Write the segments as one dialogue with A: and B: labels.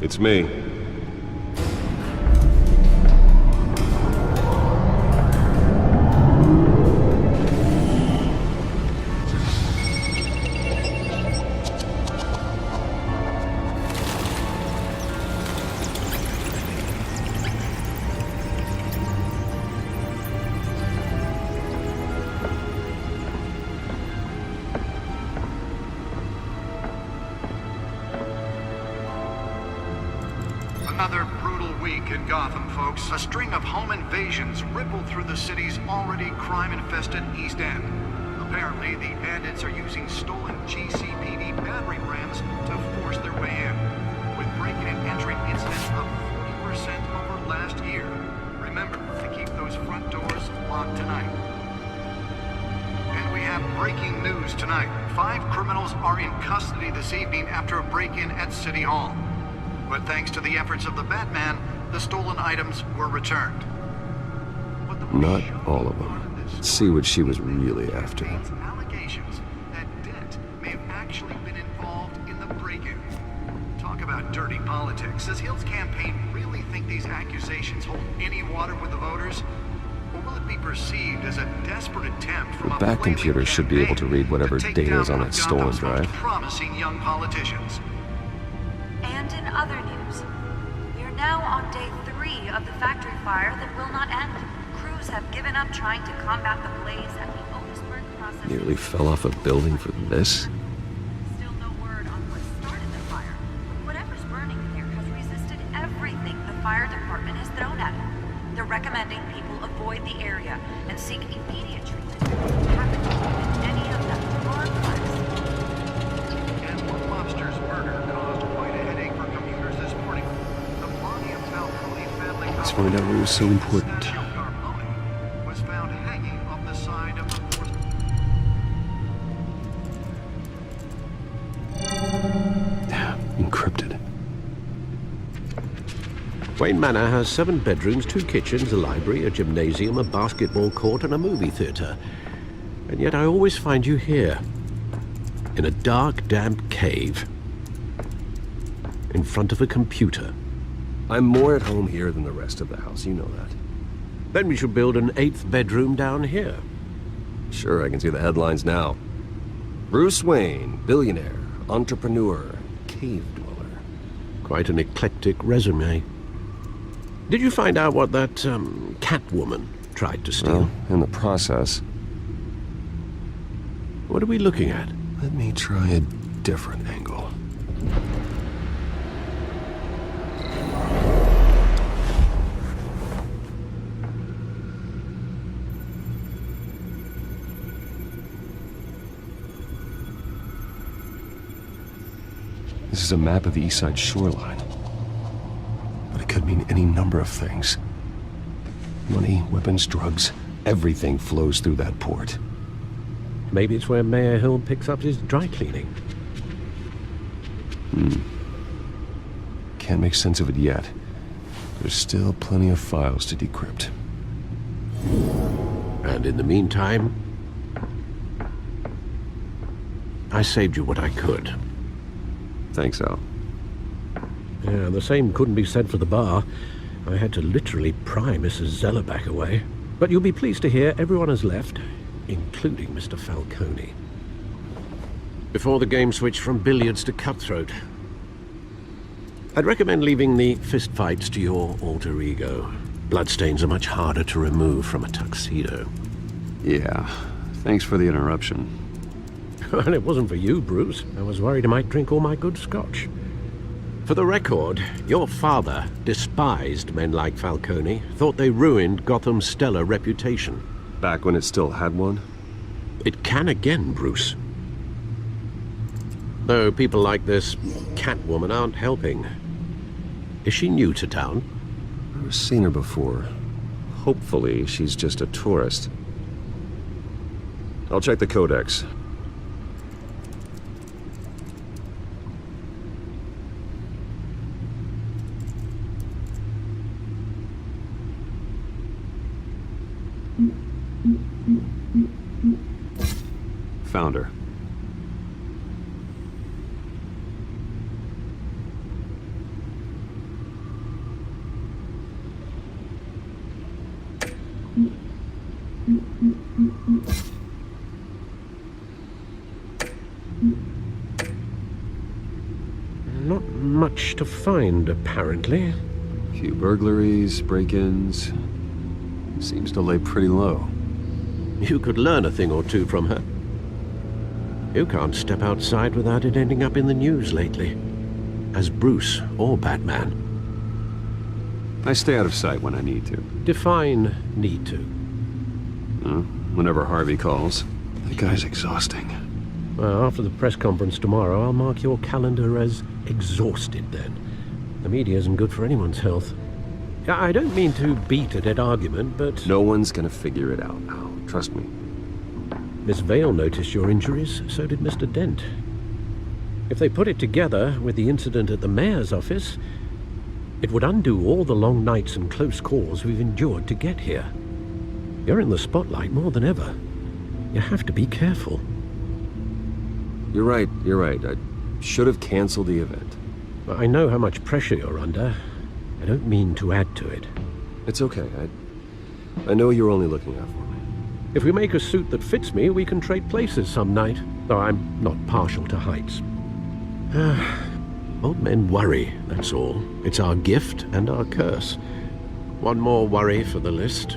A: It's me.
B: Another brutal week in Gotham, folks. A string of home invasions rippled through the city's already crime-infested East End. Apparently, the bandits are using stolen GCPD battering rams to force their way in, with breaking and entering incidents up 40% over last year. Remember to keep those front doors locked tonight. And we have breaking news tonight. 5 criminals are in custody this evening after a break-in at City Hall. But thanks to the efforts of the Batman, the stolen items were returned.
A: Not all of them. Let's see what she was really after.
B: Allegations that Dent may have actually been involved in the break-in. Talk about dirty politics. Does Hill's campaign really think these accusations hold any water with the voters? Or will it be perceived as a desperate attempt from a
A: Back computer should be able to read whatever
B: take
A: data is
B: down
A: on that stolen
B: Gotham's most
A: drive.
B: promising young politicians?
C: And in other news, we are now on day 3 of the factory fire that will not end. Crews have given up trying to combat the blaze at the Otisburg process.
A: Nearly fell off a building for this.
C: Still no word on what started the fire. Whatever's burning here has resisted everything the fire department has thrown at it. They're recommending people avoid the area and seek immediate treatment. Happen to even any of them are blessed.
B: And one mobster's murder caused quite a headache for commuters this morning. The body of Falcone family
A: Let's find out what was so important.
B: Carbone was found hanging off the side of the fourth.
A: Encrypted.
D: Wayne Manor has 7 bedrooms, 2 kitchens, a library, a gymnasium, a basketball court, and a movie theater. And yet I always find you here, in a dark, damp cave, in front of a computer.
A: I'm more at home here than the rest of the house, you know that.
D: Then we should build an 8th bedroom down here.
A: Sure, I can see the headlines now. Bruce Wayne, billionaire, entrepreneur, cave dweller.
D: Quite an eclectic resume. Did you find out what that, Catwoman tried to steal?
A: Well, in the process.
D: What are we looking at?
A: Let me try a different angle. This is a map of the East Side shoreline. But it could mean any number of things. Money, weapons, drugs, everything flows through that port.
D: Maybe it's where Mayor Hill picks up his dry cleaning.
A: Can't make sense of it yet. There's still plenty of files to decrypt.
D: And in the meantime, I saved you what I could.
A: Thanks, Al.
D: Yeah, the same couldn't be said for the bar. I had to literally pry Mrs. Zellerback away. But you'll be pleased to hear everyone has left, including Mr. Falcone. Before the game switched from billiards to cutthroat. I'd recommend leaving the fistfights to your alter ego. Bloodstains are much harder to remove from a tuxedo.
A: Yeah, thanks for the interruption.
D: Well, it wasn't for you, Bruce. I was worried I might drink all my good scotch. For the record, your father despised men like Falcone, thought they ruined Gotham's stellar reputation.
A: Back when it still had one?
D: It can again, Bruce. Though people like this Catwoman aren't helping. Is she new to town?
A: I've never seen her before. Hopefully, she's just a tourist. I'll check the codex. Found her.
D: much to find, apparently.
A: A few burglaries, break-ins. Seems to lay pretty low.
D: You could learn a thing or two from her. You can't step outside without it ending up in the news lately. As Bruce or Batman.
A: I stay out of sight when I need to.
D: Define need to.
A: Whenever Harvey calls. That guy's exhausting.
D: Well, after the press conference tomorrow, I'll mark your calendar as exhausted then. The media isn't good for anyone's health. I don't mean to beat a dead argument, but...
A: No one's gonna figure it out now. Trust me.
D: Miss Vale noticed your injuries, so did Mr. Dent. If they put it together with the incident at the mayor's office, it would undo all the long nights and close calls we've endured to get here. You're in the spotlight more than ever. You have to be careful.
A: You're right. I should have canceled the event.
D: I know how much pressure you're under. I don't mean to add to it.
A: It's okay. I know you're only looking out for me.
D: If we make a suit that fits me, we can trade places some night. Though I'm not partial to heights. Old men worry, that's all. It's our gift and our curse. One more worry for the list.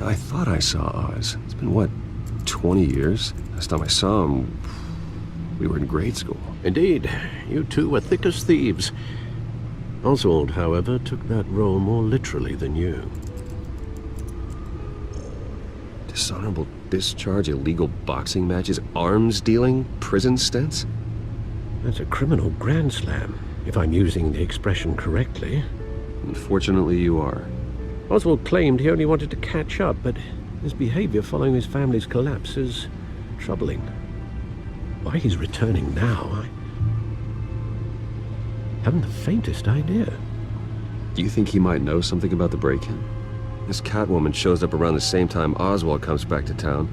A: I thought I saw Oz. It's been, what, 20 years? Last time I saw him, we were in grade school.
D: Indeed, you two were thick as thieves. Oswald, however, took that role more literally than you.
A: Dishonorable discharge, illegal boxing matches, arms dealing, prison stints?
D: That's a criminal grand slam, if I'm using the expression correctly.
A: Unfortunately, you are.
D: Oswald claimed he only wanted to catch up, but his behavior following his family's collapse is troubling. Why he's returning now, I haven't the faintest idea.
A: Do you think he might know something about the break-in? This Catwoman shows up around the same time Oswald comes back to town.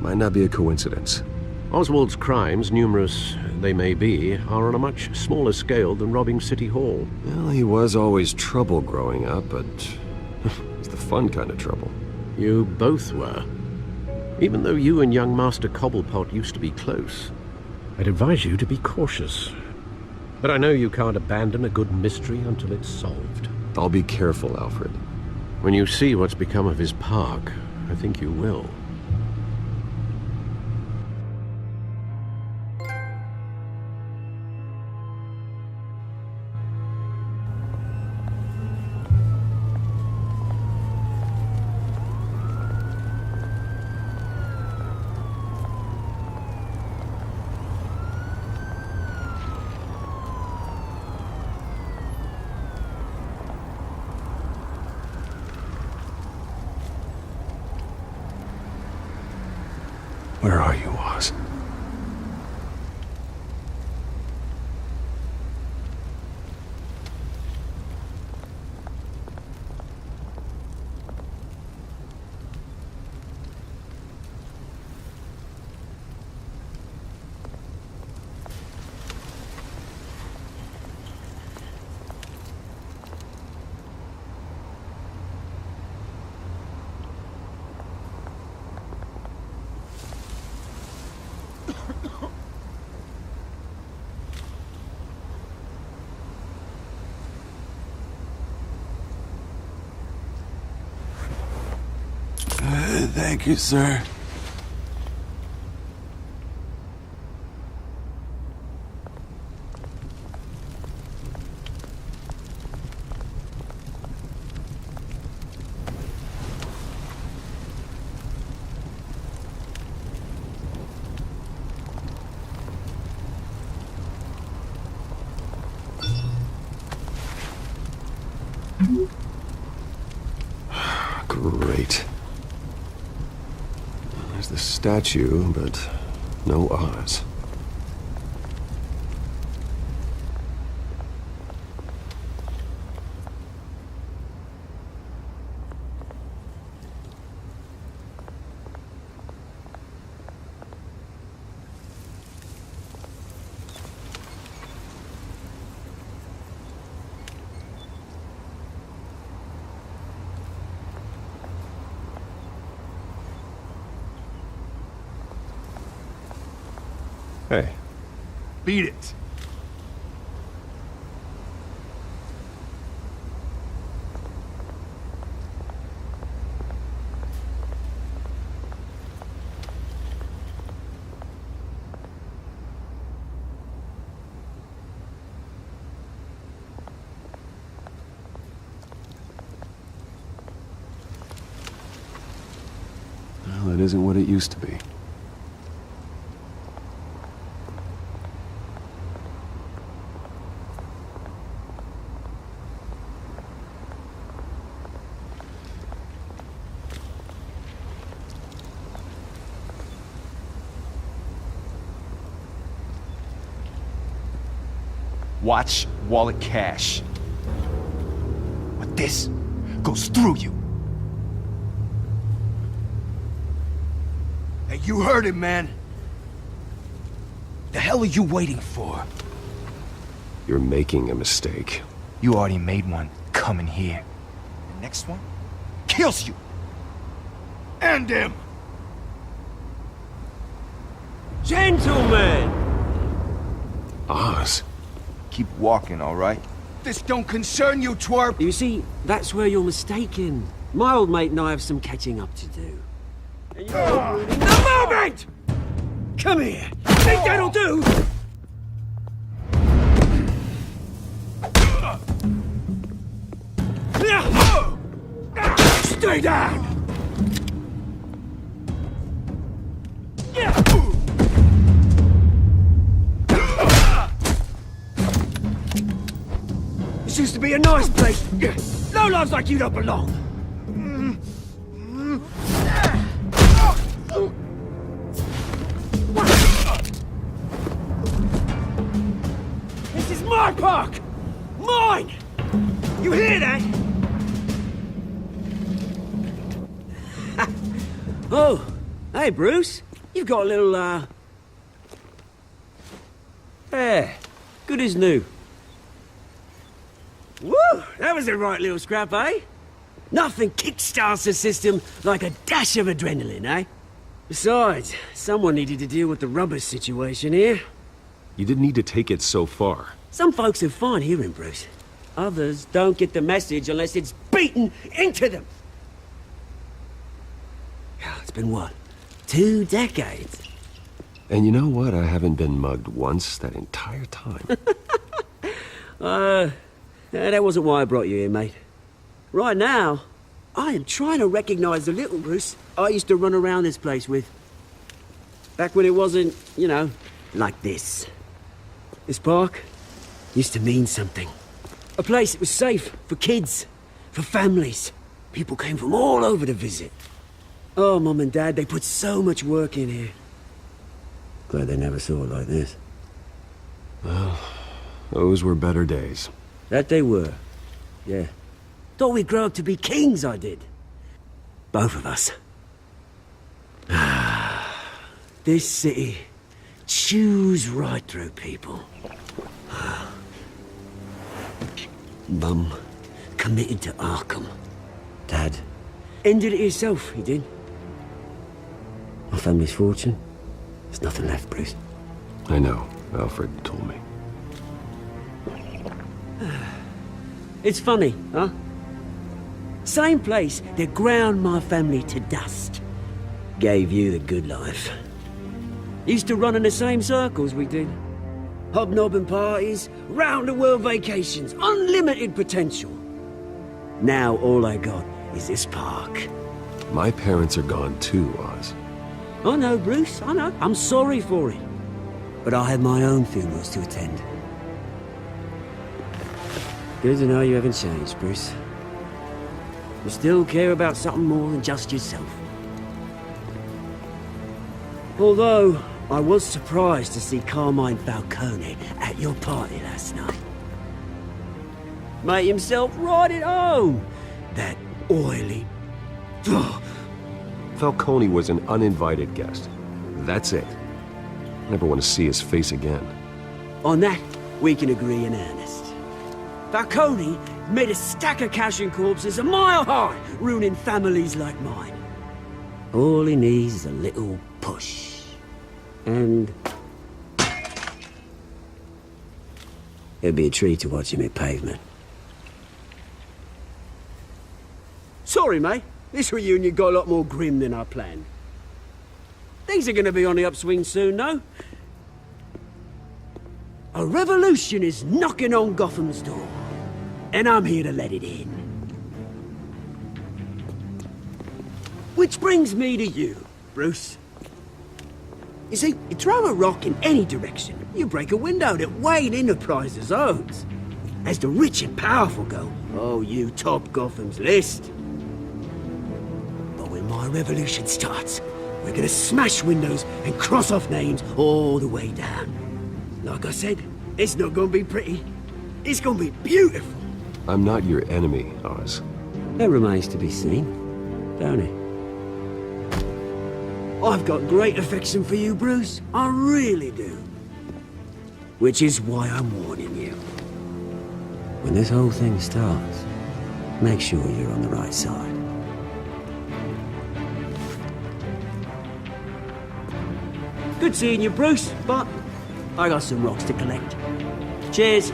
A: Might not be a coincidence.
D: Oswald's crimes, numerous they may be, are on a much smaller scale than robbing City Hall.
A: Well, he was always trouble growing up, but it's the fun kind of trouble.
D: You both were. Even though you and young Master Cobblepot used to be close. I'd advise you to be cautious. But I know you can't abandon a good mystery until it's solved.
A: I'll be careful, Alfred.
D: When you see what's become of his park, I think you will.
A: Where are you, Oz?
E: Thank you, sir.
A: Great. There's the statue, but no Oz. Hey,
B: Beat it.
A: well, it isn't what it used to be.
E: Watch wallet cash. But this goes through you.
B: Hey, you heard him, man.
E: The hell are you waiting for?
A: You're making a mistake.
E: You already made one coming here. The next one kills you.
B: End him!
F: Gentlemen!
A: Oz.
E: Keep walking, all right?
B: This don't concern you, twerp!
F: You see, that's where you're mistaken. My old mate and I have some catching up to do. And you're ruining the moment! Come here! Think that'll do? Stay down! This used to be a nice place. No lives like you don't belong. This is my park! Mine! You hear that? Oh, hey Bruce. You've got a little, There. Good as new. Woo! That was a right little scrap, eh? Nothing kickstarts the system like a dash of adrenaline, eh? Besides, someone needed to deal with the rubber situation here.
A: You didn't need to take it so far.
F: Some folks are fine hearing, Bruce. Others don't get the message unless it's beaten into them. It's been what? 2 decades?
A: And you know what? I haven't been mugged once that entire time.
F: That wasn't why I brought you here, mate. Right now, I am trying to recognize the little Bruce I used to run around this place with. Back when it wasn't, you know, like this. This park used to mean something. A place that was safe for kids, for families. People came from all over to visit. Oh, Mum and Dad, they put so much work in here. Glad they never saw it like this.
A: Well, those were better days.
F: That they were. Yeah. Thought we'd grow up to be kings, I did. Both of us. This city chews right through people. Mum committed to Arkham. Dad ended it himself, he did. My family's fortune. There's nothing left, Bruce.
A: I know. Alfred told me.
F: It's funny, huh? Same place that ground my family to dust. Gave you the good life. Used to run in the same circles we did. Hobnobbing parties, round-the-world vacations, unlimited potential. Now all I got is this park.
A: My parents are gone too, Oz.
F: I know, Bruce, I know. I'm sorry for it. But I have my own funerals to attend. Good to know you haven't changed, Bruce. You still care about something more than just yourself. Although, I was surprised to see Carmine Falcone at your party last night. Made himself right at home. That oily...
A: Falcone was an uninvited guest. That's it. Never want to see his face again.
F: On that, we can agree in earnest. Falcone made a stack of cash and corpses a mile high, ruining families like mine. All he needs is a little push. And... It'd be a treat to watch him hit pavement. Sorry, mate. This reunion got a lot more grim than I planned. Things are gonna be on the upswing soon, though. A revolution is knocking on Gotham's door, and I'm here to let it in. Which brings me to you, Bruce. You see, you throw a rock in any direction, you break a window that Wayne Enterprises owns. As the rich and powerful go, oh, you top Gotham's list. But when my revolution starts, we're gonna smash windows and cross off names all the way down. Like I said, it's not gonna be pretty. It's gonna be beautiful.
A: I'm not your enemy, Oz.
F: That remains to be seen, don't it? I've got great affection for you, Bruce. I really do. Which is why I'm warning you. When this whole thing starts, make sure you're on the right side. Good seeing you, Bruce, but I got some rocks to collect. Cheers.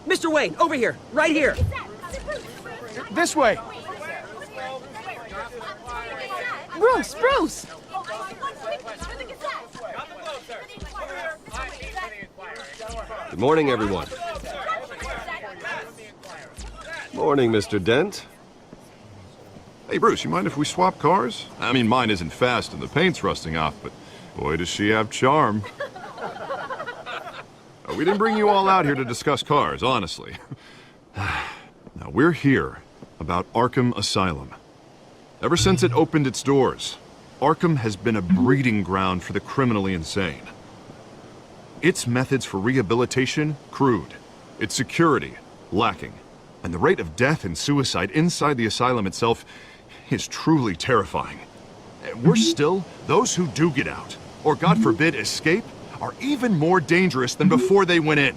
F: Mr. Wayne, over here, right here.
E: This way!
G: Bruce, Bruce!
A: Good morning, everyone. Morning, Mr. Dent.
H: Hey, Bruce, you mind if we swap cars? I mean, mine isn't fast and the paint's rusting off, but boy, does she have charm. We didn't bring you all out here to discuss cars, honestly. Now, we're here about Arkham Asylum. Ever since it opened its doors, Arkham has been a breeding ground for the criminally insane. Its methods for rehabilitation, crude. Its security, lacking. And the rate of death and suicide inside the asylum itself is truly terrifying. Worse still, those who do get out, or God forbid escape, are even more dangerous than before they went in.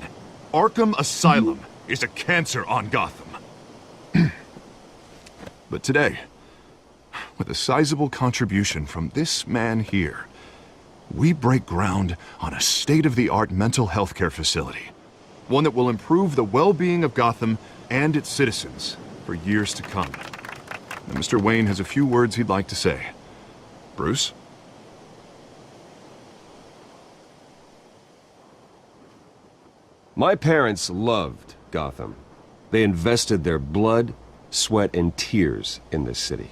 H: Arkham Asylum is a cancer on Gotham. But today, with a sizable contribution from this man here, we break ground on a state-of-the-art mental health care facility. One that will improve the well-being of Gotham and its citizens for years to come. Now, Mr. Wayne has a few words he'd like to say. Bruce?
A: My parents loved Gotham. They invested their blood, sweat, and tears in this city.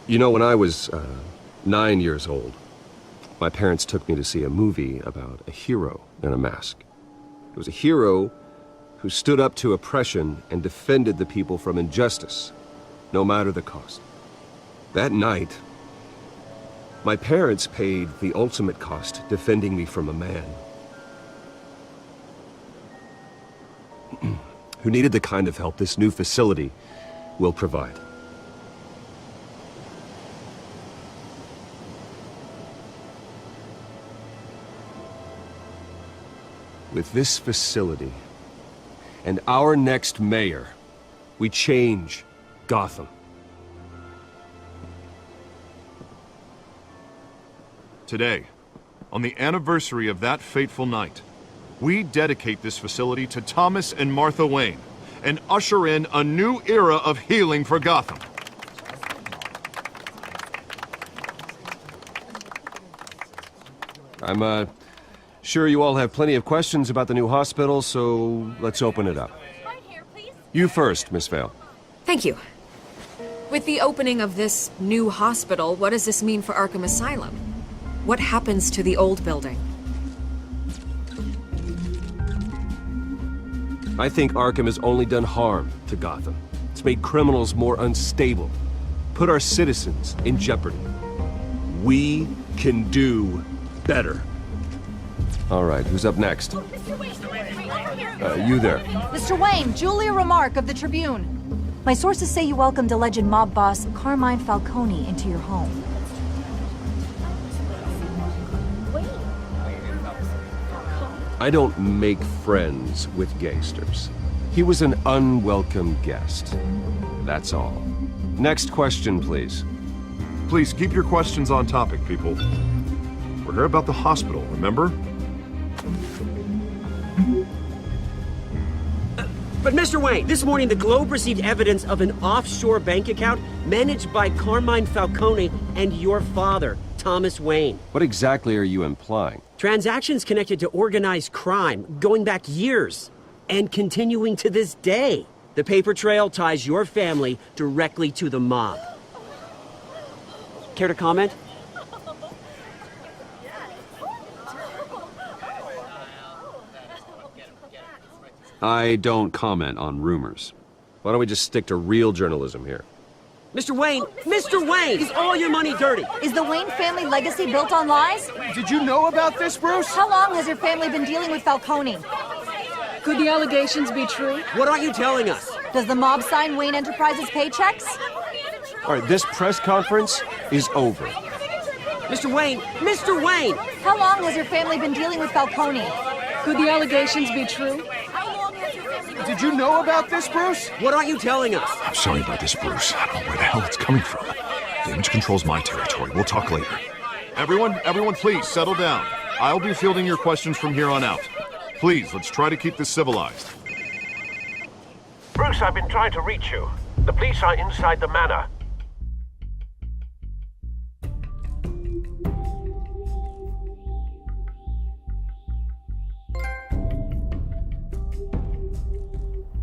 A: You know, when I was 9 years old, my parents took me to see a movie about a hero in a mask. It was a hero who stood up to oppression and defended the people from injustice, no matter the cost. That night, my parents paid the ultimate cost defending me from a man who needed the kind of help this new facility will provide. With this facility and our next mayor, we change Gotham.
H: Today, on the anniversary of that fateful night, we dedicate this facility to Thomas and Martha Wayne and usher in a new era of healing for Gotham.
A: I'm sure you all have plenty of questions about the new hospital, so let's open it up.
G: Right here, please.
A: You first, Miss Vale.
I: Thank you.
G: With the opening of this new hospital, what does this mean for Arkham Asylum? What happens to the old building?
A: I think Arkham has only done harm to Gotham. It's made criminals more unstable, put our citizens in jeopardy. We can do better. All right, who's up next? You there.
I: Mr. Wayne, Julia Remark of the Tribune. My sources say you welcomed alleged mob boss Carmine Falcone into your home.
A: I don't make friends with gangsters. He was an unwelcome guest. That's all. Next question, please.
H: Please keep your questions on topic, people. We're here about the hospital, remember?
F: But Mr. Wayne, this morning the Globe received evidence of an offshore bank account managed by Carmine Falcone and your father, Thomas Wayne.
A: What exactly are you implying?
F: Transactions connected to organized crime going back years and continuing to this day. The paper trail ties your family directly to the mob. Care to comment?
A: I don't comment on rumors. Why don't we just stick to real journalism here?
F: Mr. Wayne! Mr. Wayne! Is all your money dirty?
I: Is the Wayne family legacy built on lies?
J: Did you know about this, Bruce?
I: How long has your family been dealing with Falcone?
K: Could the allegations be true?
F: What aren't you telling us?
I: Does the mob sign Wayne Enterprises paychecks?
A: All right, this press conference is over.
F: Mr. Wayne! Mr. Wayne!
I: How long has your family been dealing with Falcone?
K: Could the allegations be true?
J: Did you know about this, Bruce?
F: What aren't you telling us?
H: I'm sorry about this, Bruce. I don't know where the hell it's coming from. Damage control's my territory. We'll talk later. Everyone, please settle down. I'll be fielding your questions from here on out. Please, let's try to keep this civilized.
L: Bruce, I've been trying to reach you. The police are inside the manor.